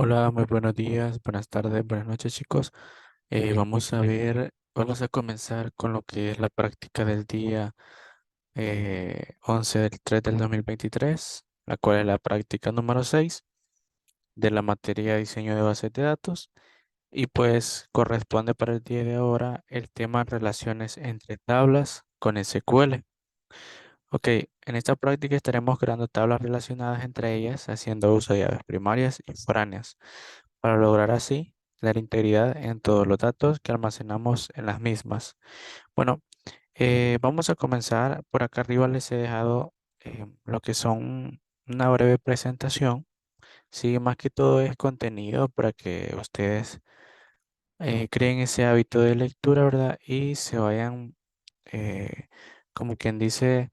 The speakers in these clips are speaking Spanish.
Hola, muy buenos días, buenas tardes, buenas noches, chicos. Vamos a comenzar con lo que es la práctica del día 11 del 3 del 2023, la cual es la práctica número 6 de la materia de diseño de bases de datos. Y pues corresponde para el día de ahora el tema relaciones entre tablas con SQL. Ok, en esta práctica estaremos creando tablas relacionadas entre ellas, haciendo uso de llaves primarias y foráneas, para lograr así tener integridad en todos los datos que almacenamos en las mismas. Bueno, vamos a comenzar. Por acá arriba les he dejado lo que son una breve presentación. Sí, más que todo es contenido para que ustedes creen ese hábito de lectura, ¿verdad? Y se vayan, eh, como quien dice,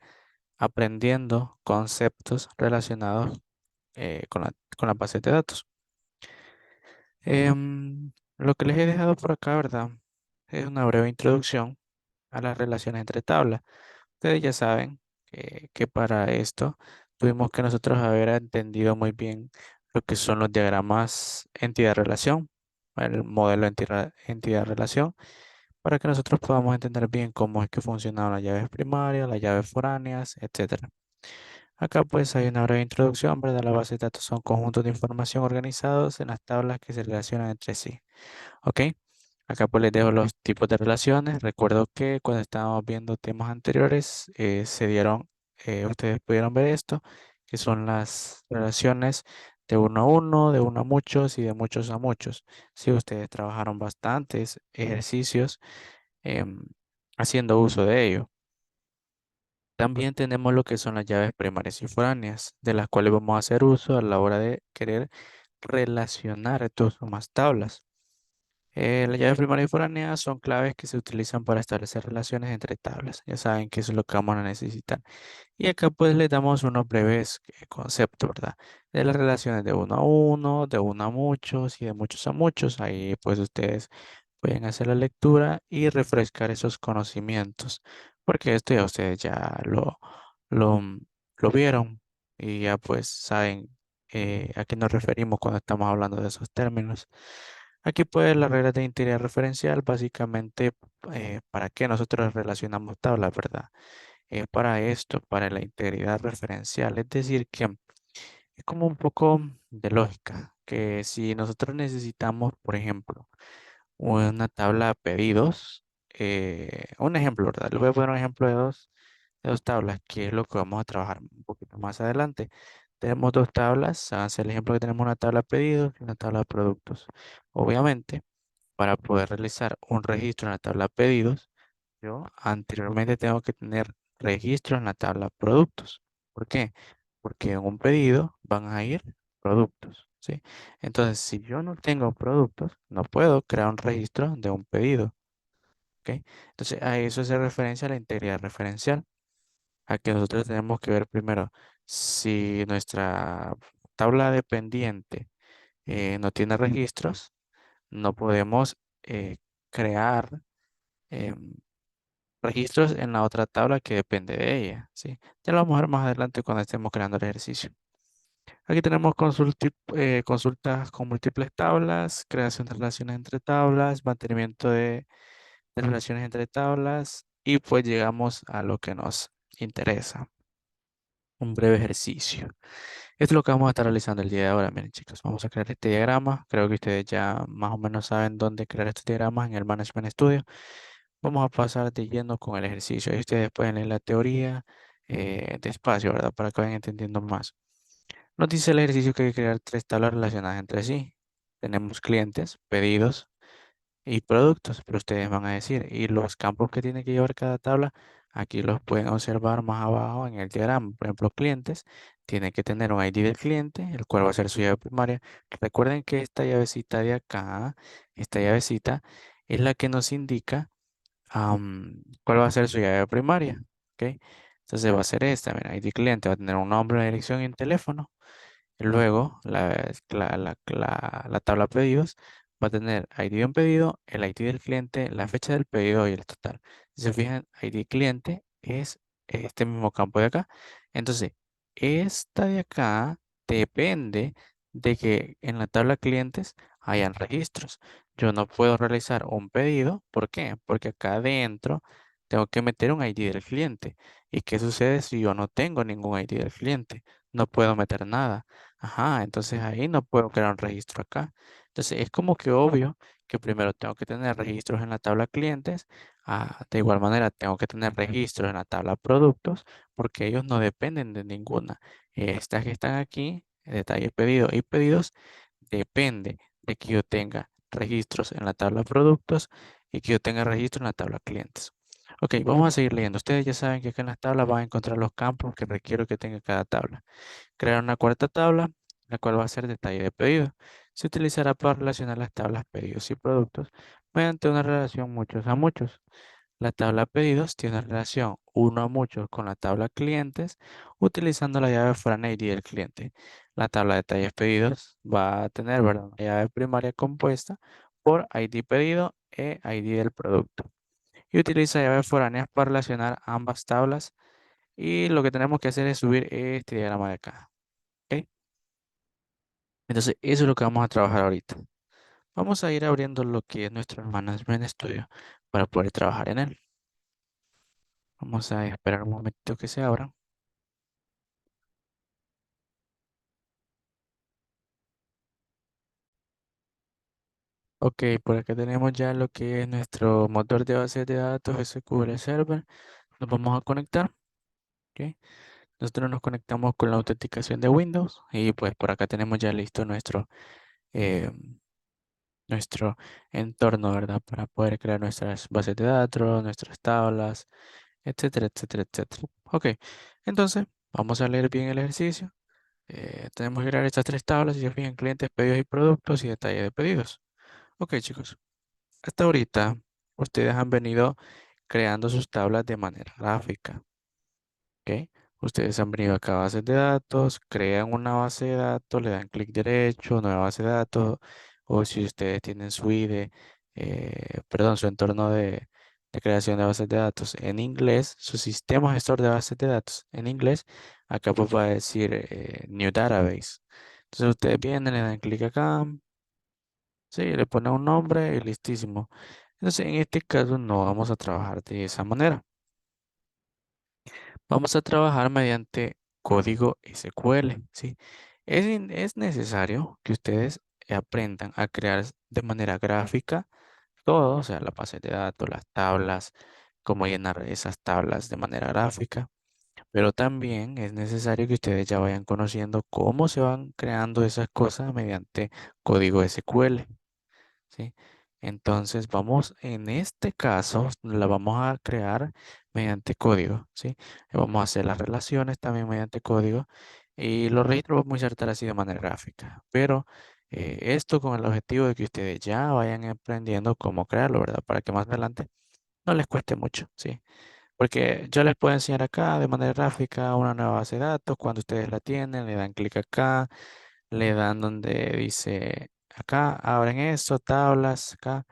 aprendiendo conceptos relacionados con la base de datos. Lo que les he dejado por acá, ¿verdad? Es una breve introducción a las relaciones entre tablas. Ustedes ya saben que para esto tuvimos que nosotros haber entendido muy bien lo que son los diagramas entidad-relación, el modelo entidad-relación, para que nosotros podamos entender bien cómo es que funcionan las llaves primarias, las llaves foráneas, etcétera. Acá pues hay una breve introducción, ¿verdad? Las bases de datos son conjuntos de información organizados en las tablas que se relacionan entre sí. ¿Ok? Acá pues les dejo los tipos de relaciones. Recuerdo que cuando estábamos viendo temas anteriores, ustedes pudieron ver esto, que son las relaciones de uno a uno, de uno a muchos y de muchos a muchos. Si ustedes trabajaron bastantes ejercicios em, haciendo uso de ello. También tenemos lo que son las llaves primarias y foráneas, de las cuales vamos a hacer uso a la hora de querer relacionar dos o más tablas. Las llaves primarias y foráneas son claves que se utilizan para establecer relaciones entre tablas. Ya saben que eso es lo que vamos a necesitar. Y acá pues le damos unos breves conceptos, ¿verdad? De las relaciones de uno a uno, de uno a muchos y de muchos a muchos. Ahí pues ustedes pueden hacer la lectura y refrescar esos conocimientos, porque esto ya ustedes lo, lo vieron y ya pues saben a qué nos referimos cuando estamos hablando de esos términos. Aquí pues las reglas de integridad referencial, básicamente, ¿para qué nosotros relacionamos tablas, verdad? Para esto, para la integridad referencial, es decir, que es como un poco de lógica, que si nosotros necesitamos, por ejemplo, una tabla de pedidos, un ejemplo, ¿verdad? Les voy a poner un ejemplo de dos tablas, que es lo que vamos a trabajar un poquito más adelante. Tenemos dos tablas, hace el ejemplo que tenemos una tabla de pedidos y una tabla de productos. Obviamente, para poder realizar un registro en la tabla de pedidos, yo anteriormente tengo que tener registro en la tabla productos. ¿Por qué? Porque en un pedido van a ir productos, ¿sí? Entonces, si yo no tengo productos, no puedo crear un registro de un pedido, ¿ok? Entonces, a eso se referencia a la integridad referencial, a que nosotros tenemos que ver primero si nuestra tabla dependiente no tiene registros, no podemos crear em, registros en la otra tabla que depende de ella, ¿sí? Ya lo vamos a ver más adelante cuando estemos creando el ejercicio. Aquí tenemos consultas con múltiples tablas, creación de relaciones entre tablas, mantenimiento de relaciones entre tablas y pues llegamos a lo que nos interesa, un breve ejercicio. Esto es lo que vamos a estar realizando el día de ahora. Miren, chicos, vamos a crear este diagrama. Creo que ustedes ya más o menos saben dónde crear estos diagramas en el Management Studio. Vamos a pasar de lleno con el ejercicio. Y ustedes pueden leer la teoría despacio, ¿verdad? Para que vayan entendiendo más. Nos dice el ejercicio que hay que crear tres tablas relacionadas entre sí. Tenemos clientes, pedidos y productos, pero ustedes van a decir, y los campos que tiene que llevar cada tabla, aquí los pueden observar más abajo en el diagrama. Por ejemplo, clientes, tiene que tener un ID del cliente, el cual va a ser su llave primaria. Recuerden que esta llavecita de acá, esta llavecita, es la que nos indica cuál va a ser su llave primaria. ¿Ok? Entonces va a ser esta, mira, ID cliente va a tener un nombre, una dirección y un teléfono. Y luego la tabla pedidos va a tener ID de un pedido, el ID del cliente, la fecha del pedido y el total. Si se fijan, ID cliente es este mismo campo de acá. Entonces, esta de acá depende de que en la tabla clientes hayan registros. Yo no puedo realizar un pedido. ¿Por qué? Porque acá adentro tengo que meter un ID del cliente. ¿Y qué sucede si yo no tengo ningún ID del cliente? No puedo meter nada. Ajá, entonces ahí no puedo crear un registro acá. Entonces es como que obvio que primero tengo que tener registros en la tabla clientes. De igual manera tengo que tener registros en la tabla productos porque ellos no dependen de ninguna. Estas que están aquí, detalle pedido y pedidos, depende de que yo tenga registros en la tabla productos y que yo tenga registro en la tabla clientes. Ok, vamos a seguir leyendo. Ustedes ya saben que acá en las tablas van a encontrar los campos que requiero que tenga cada tabla. Crear una cuarta tabla, la cual va a ser detalle de pedido. Se utilizará para relacionar las tablas pedidos y productos mediante una relación muchos a muchos. La tabla pedidos tiene relación uno a muchos con la tabla clientes utilizando la llave foránea ID del cliente. La tabla de detalles pedidos va a tener, ¿verdad?, una llave primaria compuesta por ID pedido e ID del producto. Y utiliza llaves foráneas para relacionar ambas tablas. Y lo que tenemos que hacer es subir este diagrama de acá. ¿Ok? Entonces, eso es lo que vamos a trabajar ahorita. Vamos a ir abriendo lo que es nuestro Management Studio para poder trabajar en él. Vamos a esperar un momento que se abra. Ok, por acá tenemos ya lo que es nuestro motor de base de datos SQL Server. Nos vamos a conectar. ¿Ok? Nosotros nos conectamos con la autenticación de Windows y pues por acá tenemos ya listo eh, nuestro entorno, ¿verdad? Para poder crear nuestras bases de datos, nuestras tablas, etcétera, etcétera, etcétera. Ok, entonces vamos a leer bien el ejercicio. Tenemos que crear estas tres tablas y se fijan clientes, pedidos y productos y detalle de pedidos. Ok, chicos. Hasta ahorita, ustedes han venido creando sus tablas de manera gráfica, ¿ok? Ustedes han venido acá a bases de datos, crean una base de datos, le dan clic derecho, nueva base de datos, o si ustedes tienen su IDE, perdón, su entorno de creación de bases de datos en inglés, su sistema gestor de bases de datos en inglés, acá pues va a decir New Database. Entonces ustedes vienen, le dan clic acá, sí, le ponen un nombre y listísimo. Entonces, en este caso no vamos a trabajar de esa manera. Vamos a trabajar mediante código SQL, ¿sí? Es necesario que ustedes aprendan a crear de manera gráfica todo, o sea, la base de datos, las tablas, cómo llenar esas tablas de manera gráfica. Pero también es necesario que ustedes ya vayan conociendo cómo se van creando esas cosas mediante código SQL. ¿Sí? Entonces vamos, en este caso, la vamos a crear mediante código, ¿sí? Vamos a hacer las relaciones también mediante código y los registros vamos a insertar así de manera gráfica. Pero esto con el objetivo de que ustedes ya vayan aprendiendo cómo crearlo, ¿verdad? Para que más adelante no les cueste mucho, ¿sí? Porque yo les puedo enseñar acá de manera gráfica una nueva base de datos. Cuando ustedes la tienen, le dan clic acá, le dan donde dice acá, abren esto, tablas, acá,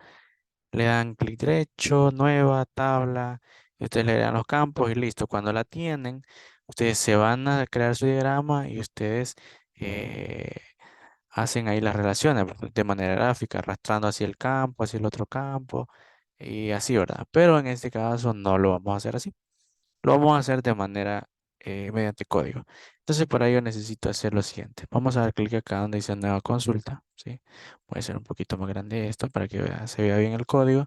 le dan clic derecho, nueva tabla, y ustedes le dan los campos y listo. Cuando la tienen, ustedes se van a crear su diagrama y ustedes eh, hacen ahí las relaciones, ¿verdad?, de manera gráfica, arrastrando hacia el campo, hacia el otro campo y así, ¿verdad? Pero en este caso no lo vamos a hacer así. Lo vamos a hacer de manera mediante código. Entonces, para ello necesito hacer lo siguiente. Vamos a dar clic acá donde dice nueva consulta, ¿sí? Voy a hacer un poquito más grande esto para que se vea bien el código.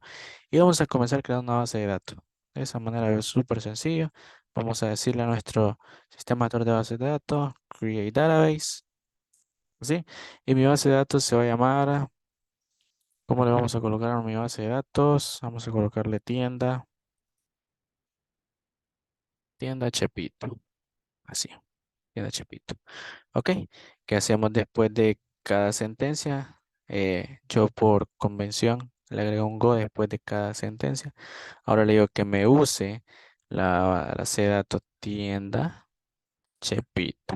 Y vamos a comenzar creando una base de datos. De esa manera es súper sencillo. Vamos a decirle a nuestro sistema de bases de datos, create database, ¿sí? Y mi base de datos se va a llamar, ¿cómo le vamos a colocar a mi base de datos? Vamos a colocarle tienda Chepito, así, tienda Chepito. Ok, ¿qué hacemos después de cada sentencia? Yo por convención le agrego un go después de cada sentencia. Ahora le digo que me use la base de datos tienda Chepito.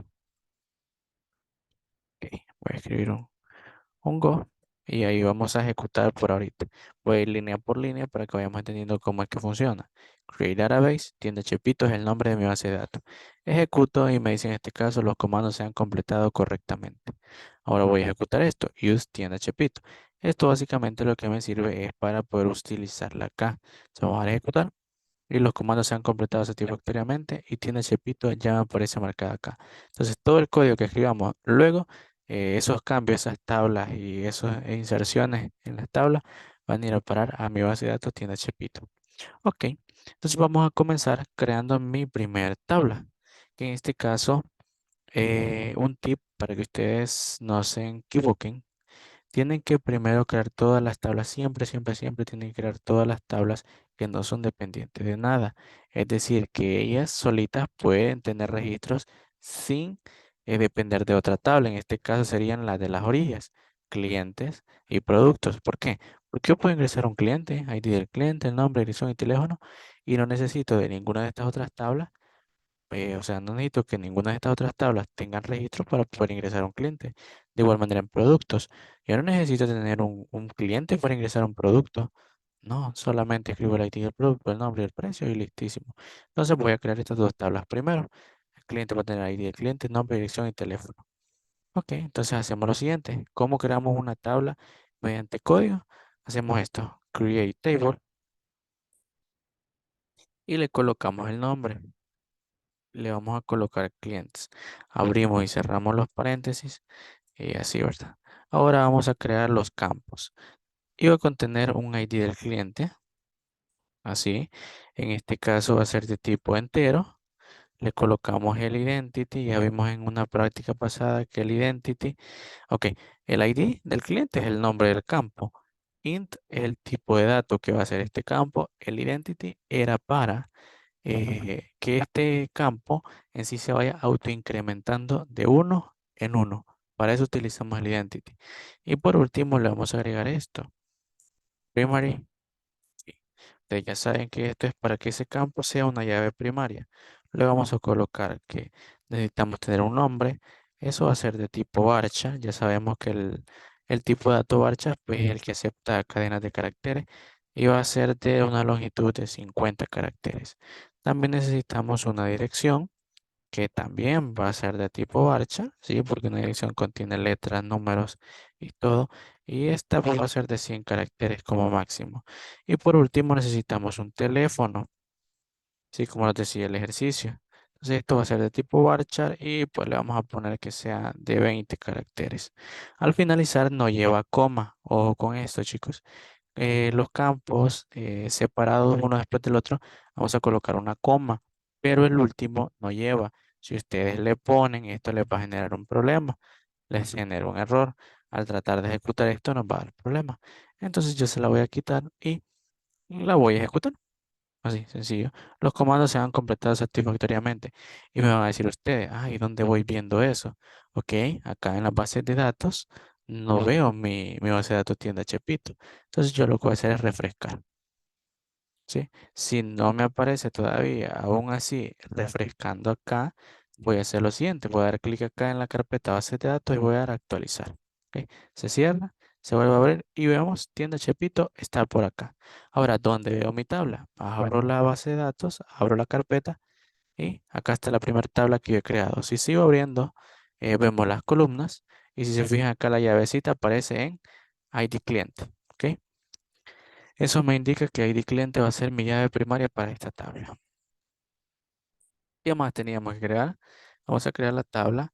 Ok, voy a escribir un go. Y ahí vamos a ejecutar por ahorita. Voy a ir línea por línea para que vayamos entendiendo cómo es que funciona. Create database, tienda Chepito es el nombre de mi base de datos. Ejecuto y me dice en este caso los comandos se han completado correctamente. Ahora voy a ejecutar esto. Use tienda Chepito. Esto básicamente lo que me sirve es para poder utilizarla acá. Entonces vamos a ejecutar y los comandos se han completado satisfactoriamente y tienda Chepito ya me aparece marcada acá. Entonces todo el código que escribamos luego, esos cambios, esas tablas y esas inserciones en las tablas van a ir a parar a mi base de datos tienda Chepito. Ok, entonces vamos a comenzar creando mi primer tabla, que en este caso, un tip para que ustedes no se equivoquen. Tienen que primero crear todas las tablas, siempre, siempre, siempre tienen que crear todas las tablas que no son dependientes de nada. Es decir, que ellas solitas pueden tener registros sin depender de otra tabla. En este caso serían las de las orillas, clientes y productos. ¿Por qué? Porque yo puedo ingresar a un cliente, ID del cliente, el nombre, dirección y teléfono, y no necesito de ninguna de estas otras tablas, o sea, no necesito que ninguna de estas otras tablas tengan registro para poder ingresar a un cliente. De igual manera en productos. Yo no necesito tener un cliente para ingresar a un producto. No, solamente escribo el ID del producto, el nombre y el precio y listísimo. Entonces voy a crear estas dos tablas primero. El cliente va a tener ID del cliente, nombre, dirección y teléfono. Ok, entonces hacemos lo siguiente. ¿Cómo creamos una tabla mediante código? Hacemos esto. Create table y le colocamos el nombre. Le vamos a colocar clientes. Abrimos y cerramos los paréntesis y así, ¿verdad? Ahora vamos a crear los campos. Y va a contener un ID del cliente, así. En este caso va a ser de tipo entero. Le colocamos el identity. Ya vimos en una práctica pasada que el identity, ok, el ID del cliente es el nombre del campo. Int es el tipo de dato que va a ser este campo. El identity era para que este campo en sí se vaya autoincrementando de uno en uno. Para eso utilizamos el identity. Y por último le vamos a agregar esto. Primary. Sí. Ustedes ya saben que esto es para que ese campo sea una llave primaria. Le vamos a colocar que necesitamos tener un nombre. Eso va a ser de tipo varchar. Ya sabemos que el tipo de dato varchar pues, es el que acepta cadenas de caracteres y va a ser de una longitud de 50 caracteres. También necesitamos una dirección que también va a ser de tipo varchar, ¿sí? Porque una dirección contiene letras, números y todo. Y esta pues, va a ser de 100 caracteres como máximo. Y por último necesitamos un teléfono, ¿sí? Como les decía el ejercicio. Entonces esto va a ser de tipo varchar y pues le vamos a poner que sea de 20 caracteres. Al finalizar no lleva coma. Ojo con esto, chicos. Los campos separados uno después del otro, vamos a colocar una coma, pero el último no lleva. Si ustedes le ponen, esto les va a generar un problema, les genera un error. Al tratar de ejecutar esto nos va a dar problema. Entonces yo se la voy a quitar y la voy a ejecutar. Así, sencillo. Los comandos se han completado satisfactoriamente. Y me van a decir ustedes, ¿y dónde voy viendo eso? Ok, acá en la base de datos no veo mi base de datos tienda Chepito. Entonces yo lo que voy a hacer es refrescar. ¿Sí? Si no me aparece todavía, aún así, refrescando acá, voy a hacer lo siguiente. Voy a dar clic acá en la carpeta base de datos y voy a dar actualizar. ¿Ok? Se cierra, se vuelve a abrir y vemos tienda Chepito está por acá. Ahora, ¿dónde veo mi tabla? Abro la base de datos, abro la carpeta y acá está la primera tabla que yo he creado. Si sigo abriendo, vemos las columnas y si se fijan acá la llavecita aparece en ID cliente. ¿Ok? Eso me indica que ID cliente va a ser mi llave primaria para esta tabla. ¿Qué más teníamos que crear? Vamos a crear la tabla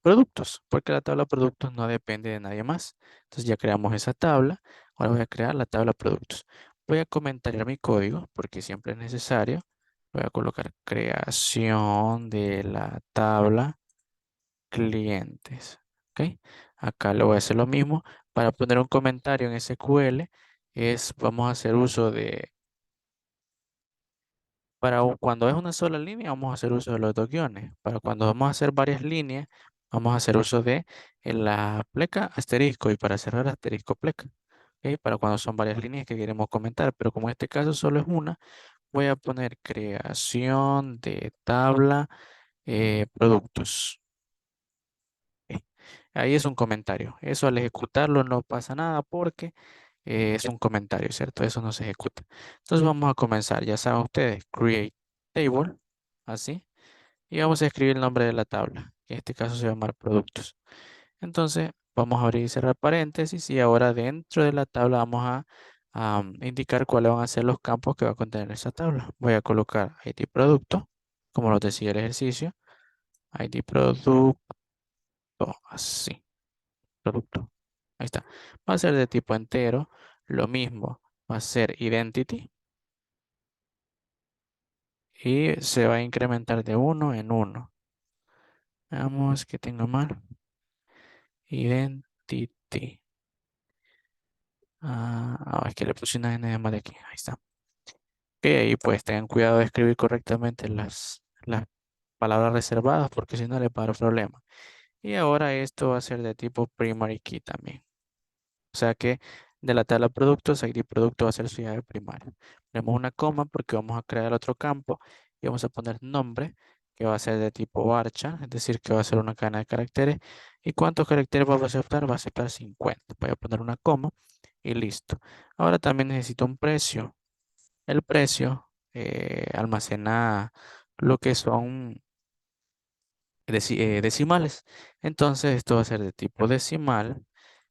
productos, porque la tabla productos no depende de nadie más. Entonces ya creamos esa tabla. Ahora voy a crear la tabla productos. Voy a comentar mi código porque siempre es necesario. Voy a colocar creación de la tabla clientes. ¿Ok? Acá le voy a hacer lo mismo. Para poner un comentario en SQL vamos a hacer uso de cuando es una sola línea, vamos a hacer uso de los dos guiones. Para cuando vamos a hacer varias líneas, vamos a hacer uso de la pleca asterisco y para cerrar asterisco pleca. ¿Ok? Para cuando son varias líneas que queremos comentar, pero como en este caso solo es una, voy a poner creación de tabla productos. ¿Ok? Ahí es un comentario. Eso al ejecutarlo no pasa nada porque es un comentario, ¿cierto? Eso no se ejecuta. Entonces vamos a comenzar. Ya saben ustedes, create table, así. Y vamos a escribir el nombre de la tabla, que en este caso se va a llamar productos. Entonces vamos a abrir y cerrar paréntesis y ahora dentro de la tabla vamos a indicar cuáles van a ser los campos que va a contener esa tabla. Voy a colocar ID producto, como lo decía el ejercicio. ID producto, así, producto. Ahí está. Va a ser de tipo entero. Lo mismo va a ser identity y se va a incrementar de uno en uno. Veamos que tengo mal. Identity. Es que le puse una N de más de aquí. Ahí está. Ok, y pues tengan cuidado de escribir correctamente las palabras reservadas porque si no le paro problema. Y ahora esto va a ser de tipo primary key también. O sea que de la tabla productos, ID producto va a ser su llave primaria. Tenemos una coma porque vamos a crear otro campo y vamos a poner nombre que va a ser de tipo varchar, es decir, que va a ser una cadena de caracteres. ¿Y cuántos caracteres va a aceptar? Va a aceptar 50. Voy a poner una coma y listo. Ahora también necesito un precio. El precio almacena lo que son decimales. Entonces esto va a ser de tipo decimal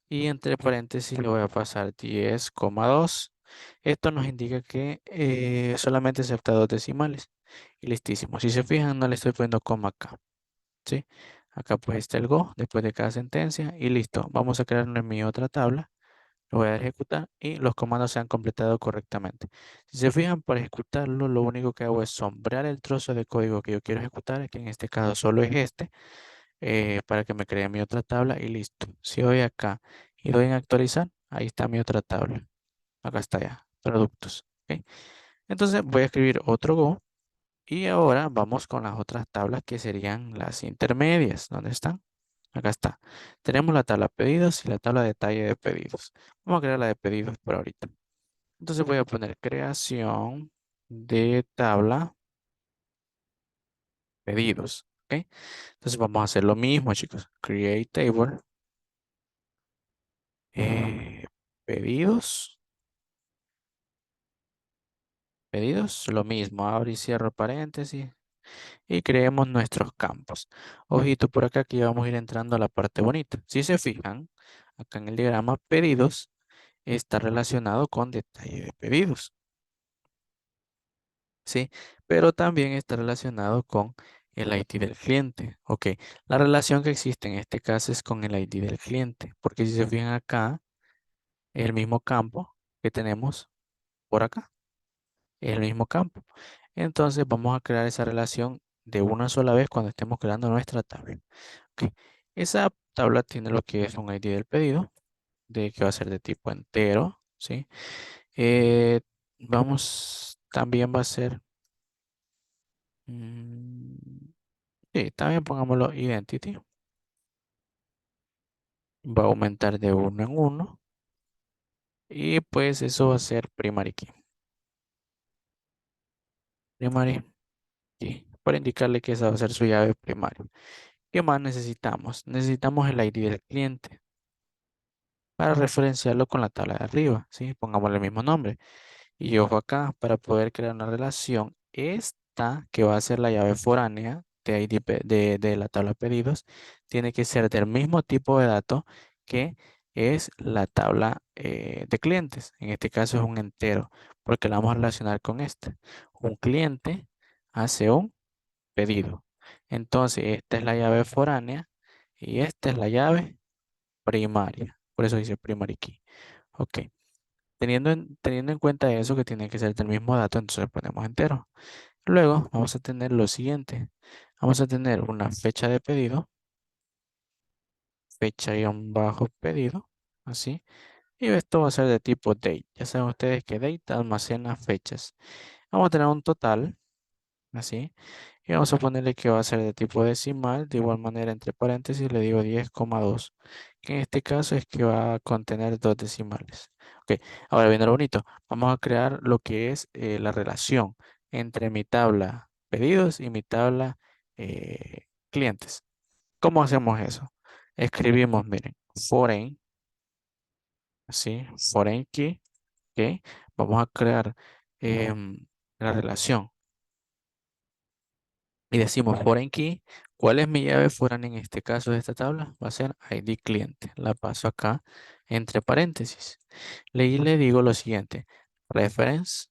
y entre paréntesis le voy a pasar 10,2. Esto nos indica que solamente acepta dos decimales. Y listísimo. Si se fijan, no le estoy poniendo coma acá. ¿Sí? Acá pues está el go después de cada sentencia y listo. Vamos a crear en mi otra tabla. Lo voy a ejecutar y los comandos se han completado correctamente. Si se fijan, para ejecutarlo, lo único que hago es sombrear el trozo de código que yo quiero ejecutar, que en este caso solo es este, para que me cree mi otra tabla y listo. Si doy acá y doy en actualizar, ahí está mi otra tabla. Acá está ya, productos. ¿Ok? Entonces voy a escribir otro Go y ahora vamos con las otras tablas que serían las intermedias. ¿Dónde están? Acá está. Tenemos la tabla pedidos y la tabla detalle de pedidos. Vamos a crear la de pedidos por ahorita. Entonces voy a poner creación de tabla pedidos. ¿Ok? Entonces vamos a hacer lo mismo, chicos. Create table. eh, pedidos. Pedidos. Lo mismo. Abro y cierro paréntesis. Y creemos nuestros campos. Ojito por acá que ya vamos a ir entrando a la parte bonita. Si se fijan, acá en el diagrama pedidos está relacionado con detalle de pedidos. ¿Sí? Pero también está relacionado con el ID del cliente. Ok, la relación que existe en este caso es con el ID del cliente, porque si se fijan acá, es el mismo campo que tenemos por acá, es el mismo campo. Entonces vamos a crear esa relación de una sola vez cuando estemos creando nuestra tabla. Ok, esa tabla tiene lo que es un ID del pedido, de que va a ser de tipo entero, ¿sí? Eh, también va a ser... mm, sí, también pongámoslo identity. Va a aumentar de uno en uno. Y pues eso va a ser primary key. Primary key. Para indicarle que esa va a ser su llave primaria. ¿Qué más necesitamos? Necesitamos el ID del cliente para referenciarlo con la tabla de arriba. ¿Sí? Pongámosle el mismo nombre. Y ojo acá, para poder crear una relación, esta que va a ser la llave foránea de, ID de la tabla de pedidos, tiene que ser del mismo tipo de dato que es la tabla de clientes. En este caso es un entero, porque la vamos a relacionar con este. Un cliente hace un pedido. Entonces, esta es la llave foránea y esta es la llave primaria. Por eso dice primary key. Ok. Teniendo en cuenta eso, que tiene que ser del mismo dato, entonces le ponemos entero. Luego vamos a tener lo siguiente. Vamos a tener una fecha de pedido, fecha y un bajo pedido, así. Y esto va a ser de tipo date. Ya saben ustedes que date almacena fechas. Vamos a tener un total, así. Y vamos a ponerle que va a ser de tipo decimal. De igual manera, entre paréntesis, le digo 10,2. Que en este caso es que va a contener dos decimales. Ok, ahora viene lo bonito. Vamos a crear lo que es la relación entre mi tabla pedidos y mi tabla clientes. ¿Cómo hacemos eso? escribimos, miren, foreign, así, foreign key, ¿ok? Vamos a crear la relación y decimos foreign key. ¿Cuál es mi llave foránea en este caso de esta tabla? Va a ser ID cliente. La paso acá entre paréntesis. Le digo lo siguiente, reference.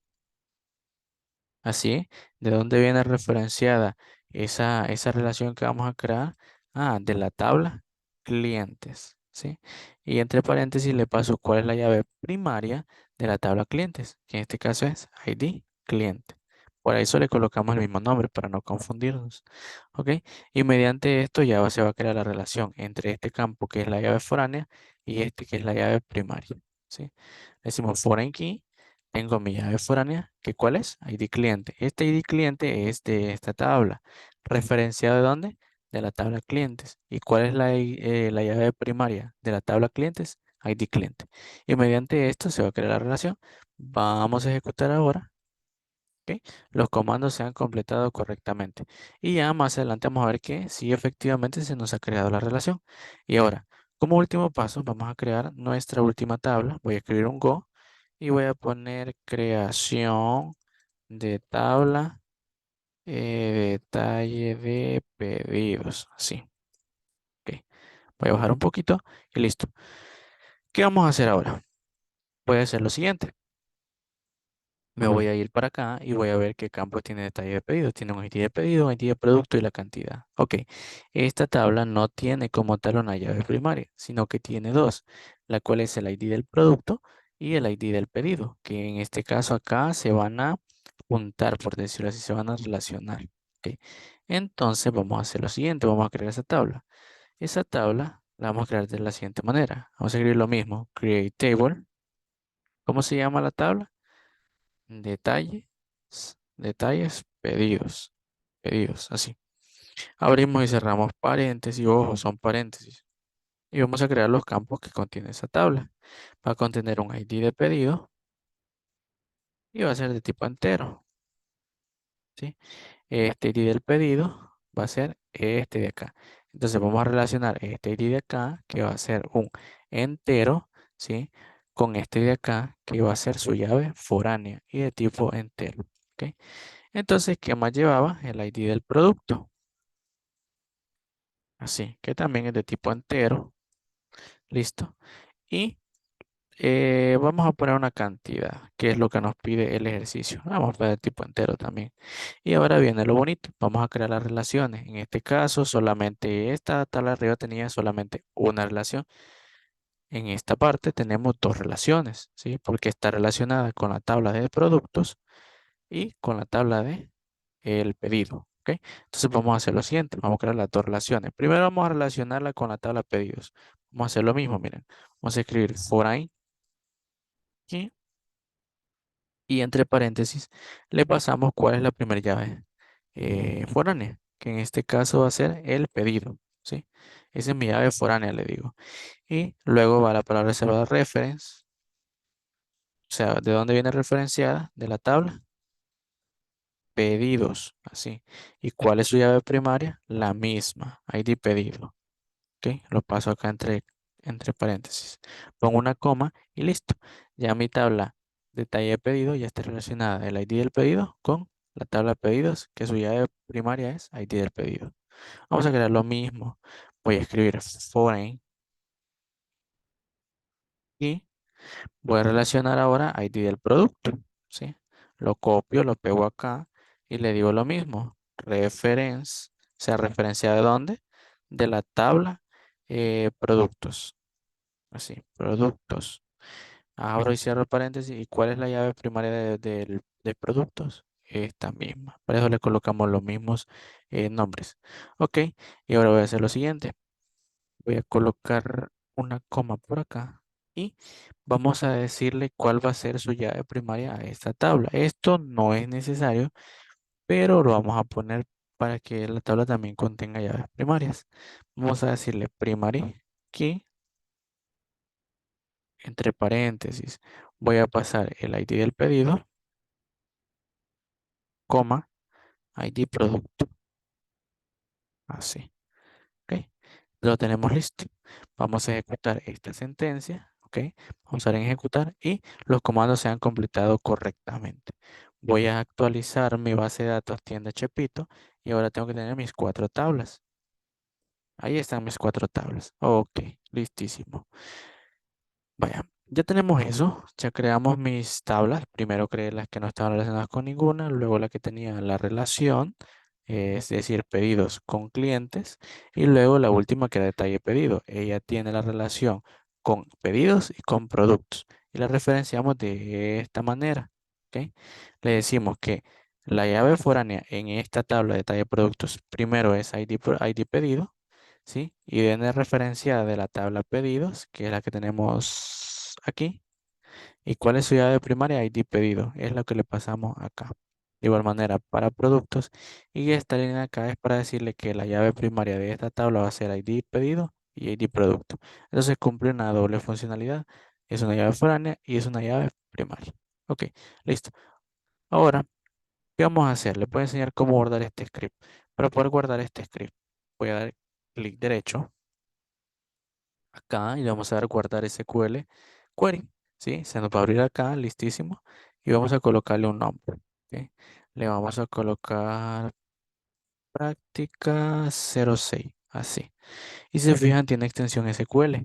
Así, ¿de dónde viene referenciada esa relación que vamos a crear? Ah, de la tabla clientes, ¿sí? Y entre paréntesis le paso cuál es la llave primaria de la tabla clientes, que en este caso es ID cliente. Por eso le colocamos el mismo nombre para no confundirnos, ¿ok? Y mediante esto ya se va a crear la relación entre este campo que es la llave foránea y este que es la llave primaria, ¿sí? Decimos foreign key. Tengo mi llave foránea, que ¿cuál es? ID cliente. Este ID cliente es de esta tabla. ¿Referenciado de dónde? De la tabla clientes. ¿Y cuál es la llave primaria de la tabla clientes? ID cliente. Y mediante esto se va a crear la relación. Vamos a ejecutar ahora. ¿Ok? Los comandos se han completado correctamente. Y ya más adelante vamos a ver que sí efectivamente se nos ha creado la relación. Y ahora, como último paso, vamos a crear nuestra última tabla. Voy a escribir un Go y voy a poner creación de tabla, detalle de pedidos. Así. Ok. Voy a bajar un poquito y listo. ¿Qué vamos a hacer ahora? Voy a hacer lo siguiente. Me voy a ir para acá y voy a ver qué campo tiene detalle de pedido. Tiene un ID de pedido, un ID de producto y la cantidad. Ok, esta tabla no tiene como tal una llave primaria, sino que tiene dos, la cual es el ID del producto y el ID del pedido, que en este caso acá se van a juntar, por decirlo así, se van a relacionar. Ok, entonces vamos a hacer lo siguiente, vamos a crear esa tabla. Esa tabla la vamos a crear de la siguiente manera. Vamos a escribir lo mismo, create table. ¿Cómo se llama la tabla? Detalles, detalles, pedidos, pedidos, así. Abrimos y cerramos paréntesis, ojo, son paréntesis. Y vamos a crear los campos que contiene esa tabla. Va a contener un ID de pedido y va a ser de tipo entero, ¿sí? Este ID del pedido va a ser este de acá. Entonces vamos a relacionar este ID de acá, que va a ser un entero, ¿sí? Con este de acá, que va a ser su llave foránea y de tipo entero, ¿ok? Entonces, ¿qué más llevaba? El ID del producto. Así, que también es de tipo entero. Listo. Y vamos a poner una cantidad, que es lo que nos pide el ejercicio. Vamos a poner tipo entero también. Y ahora viene lo bonito. Vamos a crear las relaciones. En este caso, solamente esta tabla de arriba tenía solamente una relación. En esta parte tenemos dos relaciones, ¿sí? Porque está relacionada con la tabla de productos y con la tabla de el pedido. ¿Ok? Entonces vamos a hacer lo siguiente. Vamos a crear las dos relaciones. Primero vamos a relacionarla con la tabla pedidos. Vamos a hacer lo mismo, miren. Vamos a escribir foreign key y entre paréntesis le pasamos cuál es la primera llave foránea, que en este caso va a ser el pedido. ¿Sí? Esa es mi llave foránea, le digo. Y luego va la palabra reservada reference. O sea, ¿de dónde viene referenciada? De la tabla pedidos, así. ¿Y cuál es su llave primaria? La misma, ID pedido. ¿Ok? Lo paso acá entre paréntesis. Pongo una coma y listo. Ya mi tabla detalle de pedido ya está relacionada el ID del pedido con la tabla de pedidos, que su llave primaria es ID del pedido. Vamos a crear lo mismo. Voy a escribir foreign y voy a relacionar ahora ID del producto, ¿sí? Lo copio, lo pego acá y le digo lo mismo. Reference, ¿se referencia de dónde? De la tabla productos. Así, productos. Abro y cierro paréntesis. ¿Y cuál es la llave primaria de productos? Esta misma. Para eso le colocamos los mismos nombres. Ok, y ahora voy a hacer lo siguiente. Voy a colocar una coma por acá y vamos a decirle cuál va a ser su llave primaria a esta tabla. Esto no es necesario, pero lo vamos a poner para que la tabla también contenga llaves primarias. Vamos a decirle primary key, entre paréntesis. Voy a pasar el ID del pedido, coma, ID producto. Así. ¿Ok? Lo tenemos listo. Vamos a ejecutar esta sentencia, ¿ok? Vamos a dar en ejecutar y los comandos se han completado correctamente. Voy a actualizar mi base de datos tienda Chepito y ahora tengo que tener mis 4 tablas. Ahí están mis 4 tablas. Ok, listísimo. Vaya, ya tenemos eso. Ya creamos mis tablas. Primero creé las que no estaban relacionadas con ninguna, luego la que tenía la relación, es decir, pedidos con clientes, y luego la última que era detalle pedido. Ella tiene la relación con pedidos y con productos. Y la referenciamos de esta manera. ¿Ok? Le decimos que la llave foránea en esta tabla de detalle productos primero es ID pedido. ¿Sí? Y viene referenciada de la tabla pedidos, que es la que tenemos aquí. ¿Y cuál es su llave primaria? ID pedido. Es lo que le pasamos acá. De igual manera, para productos. Y esta línea acá es para decirle que la llave primaria de esta tabla va a ser ID pedido y ID producto. Entonces cumple una doble funcionalidad. Es una llave foránea y es una llave primaria. Ok, listo. Ahora, ¿qué vamos a hacer? Le voy a enseñar cómo guardar este script. Para poder guardar este script, voy a dar clic derecho acá y le vamos a dar guardar SQL query, ¿sí? Se nos va a abrir acá, listísimo, y vamos a colocarle un nombre, ¿ok? Le vamos a colocar práctica 06, así. Y si se fijan, tiene extensión SQL,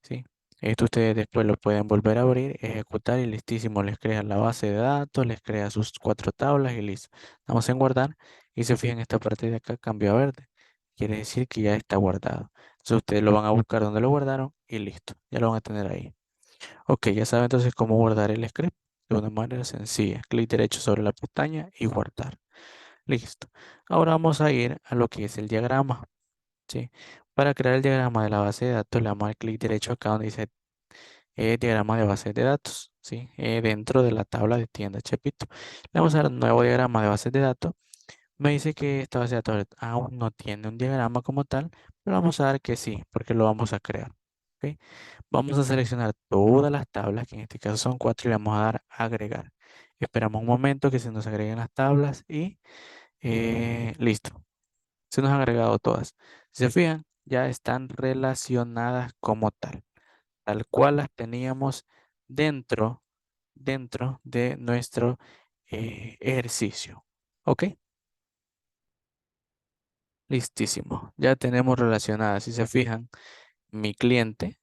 ¿sí? Esto ustedes después lo pueden volver a abrir, ejecutar y listísimo. Les crea la base de datos, les crea sus 4 tablas y listo. Damos en guardar y se fijan, esta parte de acá cambió a verde. Quiere decir que ya está guardado. Entonces ustedes lo van a buscar donde lo guardaron y listo. Ya lo van a tener ahí. Ok, ya saben entonces cómo guardar el script de una manera sencilla. Clic derecho sobre la pestaña y guardar. Listo. Ahora vamos a ir a lo que es el diagrama. ¿Sí? Para crear el diagrama de la base de datos, le damos al clic derecho acá donde dice diagrama de base de datos, ¿sí? Dentro de la tabla de tienda Chepito. Le vamos a dar un nuevo diagrama de base de datos. Me dice que esta base de datos aún no tiene un diagrama como tal, pero vamos a dar que sí, porque lo vamos a crear. ¿Ok? Vamos a seleccionar todas las tablas, que en este caso son 4, y le vamos a dar agregar. Esperamos un momento que se nos agreguen las tablas y listo. Se nos han agregado todas. Si se fijan, ya están relacionadas como tal cual las teníamos dentro, dentro de nuestro ejercicio. ¿Ok? Listísimo. Ya tenemos relacionadas. Si se fijan, mi cliente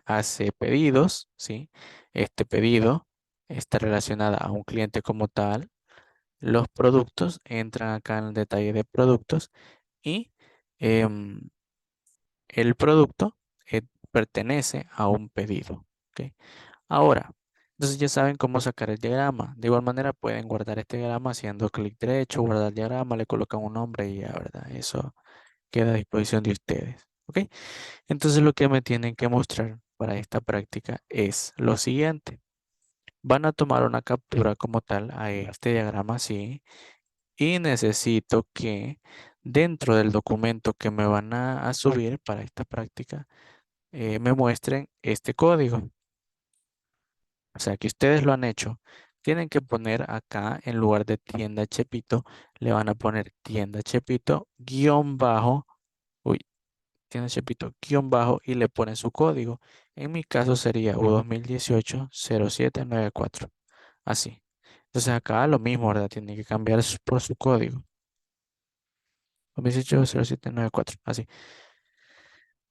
hace pedidos, ¿sí? Este pedido está relacionado a un cliente como tal. Los productos entran acá en el detalle de productos y em, el producto pertenece a un pedido. ¿Ok? Ahora, entonces ya saben cómo sacar el diagrama. De igual manera pueden guardar este diagrama haciendo clic derecho, guardar diagrama, le colocan un nombre y ya, ¿verdad? Eso queda a disposición de ustedes. ¿Ok? Entonces lo que me tienen que mostrar para esta práctica es lo siguiente. Van a tomar una captura como tal a este diagrama así y necesito que dentro del documento que me van a subir para esta práctica me muestren este código. O sea, que ustedes lo han hecho. Tienen que poner acá, en lugar de tienda Chepito, le van a poner tienda Chepito guión bajo, uy, tienda Chepito guión bajo y le ponen su código. En mi caso sería U2018-0794. Así. Entonces acá lo mismo, ¿verdad? Tienen que cambiar por su código. 2018-0794. Así.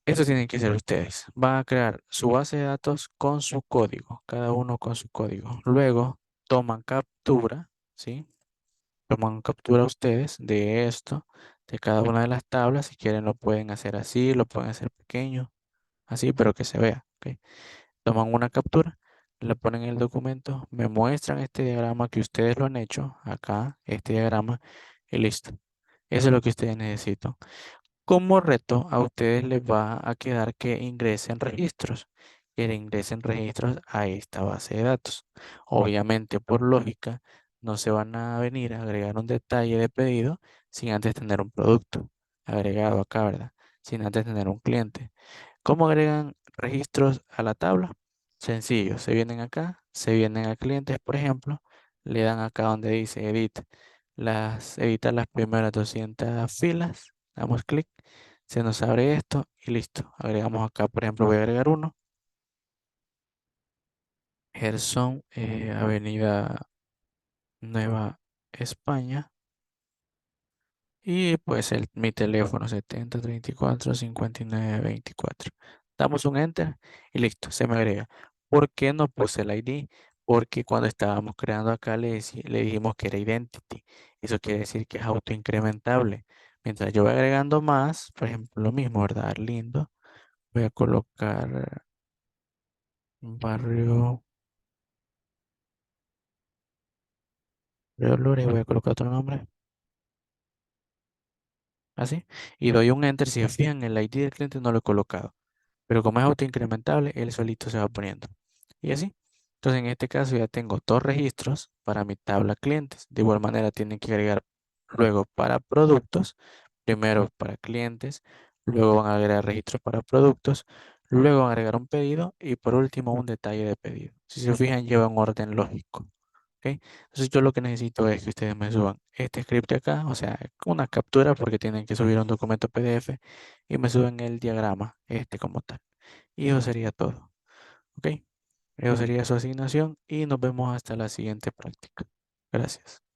Esto tienen que ser ustedes. Van a crear su base de datos con su código, cada uno con su código. Luego toman captura, ¿sí? Toman captura ustedes de esto, de cada una de las tablas. Si quieren lo pueden hacer así, lo pueden hacer pequeño, así, pero que se vea, ¿ok? Toman una captura, la ponen en el documento, me muestran este diagrama que ustedes lo han hecho, acá, este diagrama, y listo. Eso es lo que ustedes necesitan. Como reto, a ustedes les va a quedar que ingresen registros, que le ingresen registros a esta base de datos. Obviamente, por lógica, no se van a venir a agregar un detalle de pedido sin antes tener un producto agregado acá, ¿verdad? Sin antes tener un cliente. ¿Cómo agregan registros a la tabla? Sencillo, se vienen acá, se vienen a clientes, por ejemplo, le dan acá donde dice edit, editar las primeras 200 filas, damos clic, Se nos abre esto y listo. Agregamos acá, por ejemplo, voy a agregar uno. Gerson, Avenida Nueva España. Y pues mi teléfono 70 34 59 24. Damos un enter y listo, se me agrega. ¿Por qué no puse el ID? Porque cuando estábamos creando acá le dijimos que era identity. Eso quiere decir que es autoincrementable. Mientras yo voy agregando más, por ejemplo, lo mismo, ¿verdad? Lindo. Voy a colocar barrio, barrio Lore, voy a colocar otro nombre. Así. Y doy un enter. Si se fijan, el ID del cliente no lo he colocado. Pero como es autoincrementable, él solito se va poniendo. Y así. Entonces, en este caso ya tengo dos registros para mi tabla clientes. De igual manera, tienen que agregar luego para productos, primero para clientes, luego van a agregar registros para productos, luego van a agregar un pedido y por último un detalle de pedido. Si se fijan, lleva un orden lógico. ¿Ok? Entonces, yo lo que necesito es que ustedes me suban este script de acá, o sea, una captura porque tienen que subir un documento PDF y me suben el diagrama, este como tal. Y eso sería todo. ¿Ok? Eso sería su asignación y nos vemos hasta la siguiente práctica. Gracias.